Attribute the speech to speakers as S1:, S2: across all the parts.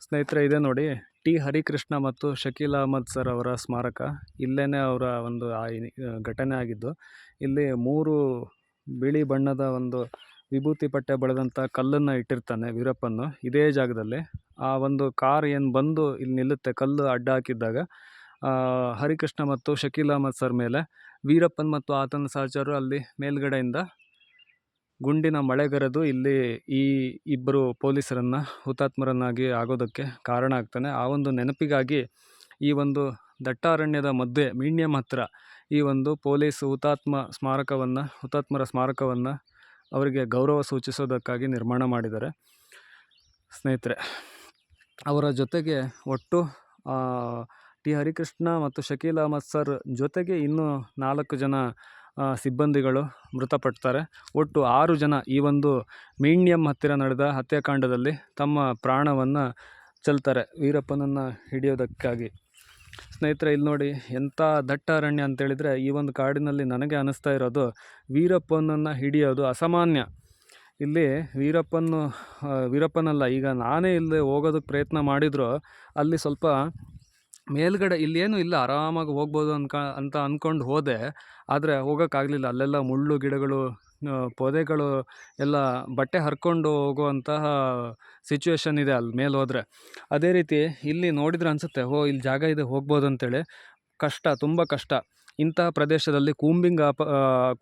S1: ಸ್ನೇಹಿತರೆ, ಇದೆ ನೋಡಿ ಟಿ ಹರಿಕೃಷ್ಣ ಮತ್ತು ಶಕೀಲ್ ಅಹಮದ್ ಸರ್ ಅವರ ಸ್ಮಾರಕ. ಇಲ್ಲೇನೆ ಅವರ ಒಂದು ಘಟನೆ ಆಗಿದ್ದು. ಇಲ್ಲಿ 3 ಬಿಳಿ ಬಣ್ಣದ ಒಂದು ವಿಭೂತಿ ಪಟ್ಟೆ ಬಳೆದಂಥ ಕಲ್ಲನ್ನು ಇಟ್ಟಿರ್ತಾನೆ ವೀರಪ್ಪನ್ನು ಇದೇ ಜಾಗದಲ್ಲಿ. ಆ ಒಂದು ಕಾರ್ ಏನು ಬಂದು ಇಲ್ಲಿ ನಿಲ್ಲುತ್ತೆ ಕಲ್ಲು ಅಡ್ಡ ಹಾಕಿದ್ದಾಗ, ಹರಿಕೃಷ್ಣ ಮತ್ತು ಶಕೀಲ್ ಅಹಮದ್ ಸರ್ ಮೇಲೆ ವೀರಪ್ಪನ್ ಮತ್ತು ಆತನ ಸಹಚರರು ಅಲ್ಲಿ ಮೇಲ್ಗಡೆಯಿಂದ ಗುಂಡಿನ ಮಳೆಗರೆದು ಇಲ್ಲಿ ಈ ಇಬ್ಬರು ಪೊಲೀಸರನ್ನು ಹುತಾತ್ಮರನ್ನಾಗಿ ಆಗೋದಕ್ಕೆ ಕಾರಣ ಆಗ್ತಾನೆ. ಆ ಒಂದು ನೆನಪಿಗಾಗಿ ಈ ಒಂದು ದಟ್ಟಾರಣ್ಯದ ಮಧ್ಯೆ ಮೀಡಿಯಂ ಹತ್ರ ಈ ಒಂದು ಪೊಲೀಸ್ ಹುತಾತ್ಮರ ಸ್ಮಾರಕವನ್ನು ಅವರಿಗೆ ಗೌರವ ಸೂಚಿಸೋದಕ್ಕಾಗಿ ನಿರ್ಮಾಣ ಮಾಡಿದ್ದಾರೆ. ಸ್ನೇಹಿತರೆ, ಅವರ ಜೊತೆಗೆ ಒಟ್ಟು ಟಿ ಹರಿಕೃಷ್ಣ ಮತ್ತು ಶಕೀಲ್ ಅಹಮದ್ ಸರ್ ಜೊತೆಗೆ ಇನ್ನೂ 4 ಜನ ಸಿಬ್ಬಂದಿಗಳು ಮೃತಪಡ್ತಾರೆ. ಒಟ್ಟು 6 ಜನ ಈ ಒಂದು ಮೀಡಿಯಂ ಹತ್ತಿರ ನಡೆದ ಹತ್ಯಾಕಾಂಡದಲ್ಲಿ ತಮ್ಮ ಪ್ರಾಣವನ್ನು ಚೆಲ್ತಾರೆ ವೀರಪ್ಪನನ್ನು ಹಿಡಿಯೋದಕ್ಕಾಗಿ. ಸ್ನೇಹಿತರೆ, ಇಲ್ಲಿ ನೋಡಿ ಎಂಥ ದಟ್ಟ ಅರಣ್ಯ ಅಂತೇಳಿದರೆ, ಈ ಒಂದು ಕಾಡಿನಲ್ಲಿ ನನಗೆ ಅನ್ನಿಸ್ತಾ ಇರೋದು ವೀರಪ್ಪನನ್ನು ಹಿಡಿಯೋದು ಅಸಾಮಾನ್ಯ. ಇಲ್ಲಿ ವೀರಪ್ಪನಲ್ಲ, ಈಗ ನಾನೇ ಇಲ್ಲಿ ಹೋಗೋದಕ್ಕೆ ಪ್ರಯತ್ನ ಮಾಡಿದ್ರು ಅಲ್ಲಿ ಸ್ವಲ್ಪ ಮೇಲ್ಗಡೆ ಇಲ್ಲೇನೂ ಇಲ್ಲ, ಆರಾಮಾಗಿ ಹೋಗ್ಬೋದು ಅಂತ ಅಂದ್ಕೊಂಡು ಹೋದೆ. ಆದರೆ ಹೋಗೋಕ್ಕಾಗಲಿಲ್ಲ. ಅಲ್ಲೆಲ್ಲ ಮುಳ್ಳು ಗಿಡಗಳು, ಪೊದೆಗಳು ಎಲ್ಲ ಬಟ್ಟೆ ಹರ್ಕೊಂಡು ಹೋಗುವಂತಹ ಸಿಚುವೇಶನ್ ಇದೆ ಅಲ್ಲಿ ಮೇಲೆ ಹೋದರೆ. ಅದೇ ರೀತಿ ಇಲ್ಲಿ ನೋಡಿದ್ರೆ ಅನಿಸುತ್ತೆ, ಇಲ್ಲಿ ಜಾಗ ಇದೆ ಹೋಗ್ಬೋದು ಅಂತೇಳಿ. ಕಷ್ಟ, ತುಂಬ ಕಷ್ಟ. ಇಂತಹ ಪ್ರದೇಶದಲ್ಲಿ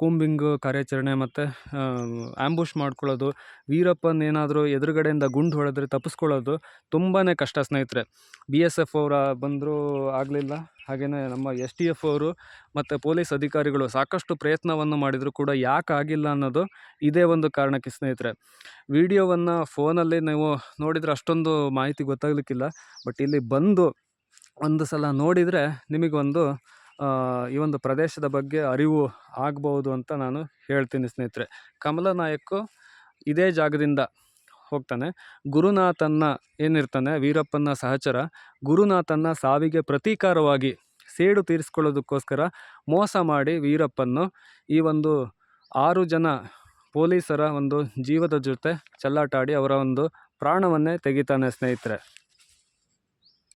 S1: ಕೂಂಬಿಂಗ್ ಕಾರ್ಯಾಚರಣೆ ಮತ್ತು ಆ್ಯಂಬುಷ್ ಮಾಡ್ಕೊಳ್ಳೋದು, ವೀರಪ್ಪನ್ ಏನಾದರೂ ಎದುರುಗಡೆಯಿಂದ ಗುಂಡು ಹೊಡೆದ್ರೆ ತಪ್ಪಿಸ್ಕೊಳ್ಳೋದು ತುಂಬಾ ಕಷ್ಟ ಸ್ನೇಹಿತರೆ. BSF ಅವರ ಬಂದರೂ ಆಗಲಿಲ್ಲ. ಹಾಗೆಯೇ ನಮ್ಮ STF ಅವರು ಮತ್ತು ಪೊಲೀಸ್ ಅಧಿಕಾರಿಗಳು ಸಾಕಷ್ಟು ಪ್ರಯತ್ನವನ್ನು ಮಾಡಿದರೂ ಕೂಡ ಯಾಕೆ ಆಗಿಲ್ಲ ಅನ್ನೋದು ಇದೇ ಒಂದು ಕಾರಣಕ್ಕೆ ಸ್ನೇಹಿತರೆ. ವಿಡಿಯೋವನ್ನು ಫೋನಲ್ಲಿ ನೀವು ನೋಡಿದರೆ ಅಷ್ಟೊಂದು ಮಾಹಿತಿ ಗೊತ್ತಾಗಲಿಕ್ಕಿಲ್ಲ. ಬಟ್ ಇಲ್ಲಿ ಬಂದು ಒಂದು ಸಲ ನೋಡಿದರೆ ನಿಮಗೊಂದು ಈ ಒಂದು ಪ್ರದೇಶದ ಬಗ್ಗೆ ಅರಿವು ಆಗ್ಬೋದು ಅಂತ ನಾನು ಹೇಳ್ತೀನಿ ಸ್ನೇಹಿತರೆ. ಕಮಲನಾಯಕ್ ಇದೇ ಜಾಗದಿಂದ ಹೋಗ್ತಾನೆ. ಗುರುನಾಥನ್ನ ಏನಿರ್ತಾನೆ ವೀರಪ್ಪನ ಸಹಚರ, ಗುರುನಾಥನ್ನ ಸಾವಿಗೆ ಪ್ರತೀಕಾರವಾಗಿ ಸೇಡು ತೀರಿಸ್ಕೊಳ್ಳೋದಕ್ಕೋಸ್ಕರ ಮೋಸ ಮಾಡಿ ವೀರಪ್ಪನ್ನು ಈ ಒಂದು 6 ಜನ ಪೊಲೀಸರ ಒಂದು ಜೀವದ ಜೊತೆ ಚೆಲ್ಲಾಟಾಡಿ ಅವರ ಒಂದು ಪ್ರಾಣವನ್ನೇ ತೆಗಿತಾನೆ ಸ್ನೇಹಿತರೆ.